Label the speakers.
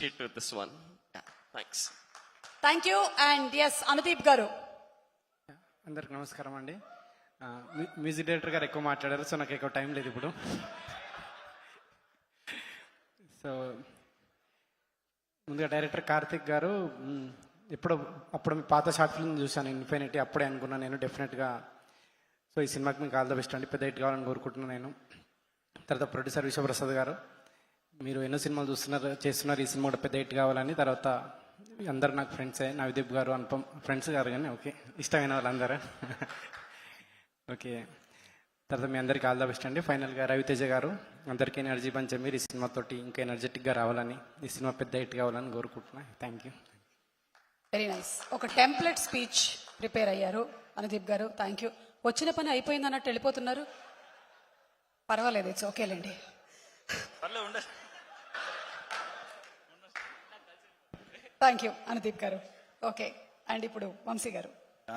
Speaker 1: to this one. Yeah, thanks.
Speaker 2: Thank you. And S Anudeep garu.
Speaker 3: అందరికి నమస్కారం అండి. మ్యూజిక్ డైరెక్టర్ గారు ఎక్కువ మాట్లాడారు, సో నాకు ఎక్కువ టైం లేదు ఇప్పుడు. సో ముందుగా డైరెక్టర్ కార్తిక్ గారు, అప్పుడు మీ పాత షార్ట్ ఫిల్మ్ చూశాను ఇన్ఫినిటీ, అప్పుడే అనుకున్నాను నేను డెఫినెట్గా సో ఈ సినిమాకి మీకు ఆల్ ద బెస్ట్ అండి, పెద్ద హిట్ కావాలని కోరుకుంటున్నాను నేను. తర్వాత ప్రొడ్యూసర్ విశ్వప్రసాద్ గారు, మీరు ఎన్నో సినిమాలు చేస్తున్నారు, ఈ సినిమా కూడా పెద్ద హిట్ కావాలని. తర్వాత అందరు నాకు ఫ్రెండ్సే, నవదీప్ గారు, అనుపమ్ ఫ్రెండ్స్ గారు కానీ ఓకే, ఇష్టమైన వాళ్ళందరూ ఓకే. తర్వాత మీ అందరికీ ఆల్ ద బెస్ట్ అండి. ఫైనల్గా రవితేజ గారు, అందరికీ ఎనర్జీ పంచే మీరు ఈ సినిమాతోటి ఇంకా ఎనర్జెటిక్గా రావాలని, ఈ సినిమా పెద్ద హిట్ కావాలని కోరుకుంటున్నా. Thank you.
Speaker 2: Very nice. ఒక టెంప్లెట్ స్పీచ్ ప్రిపేర్ అయ్యారు అనుదీప్ గారు. Thank you. వచ్చిన పని అయిపోయింది అన్నట్టు వెళ్ళిపోతున్నారు. పర్వాలేదు, ఇట్స్ ఓకేలేండి. థ్యాంక్ యూ అనుదీప్ గారు. ఓకే, అండ్ ఇప్పుడు వంశీ గారు.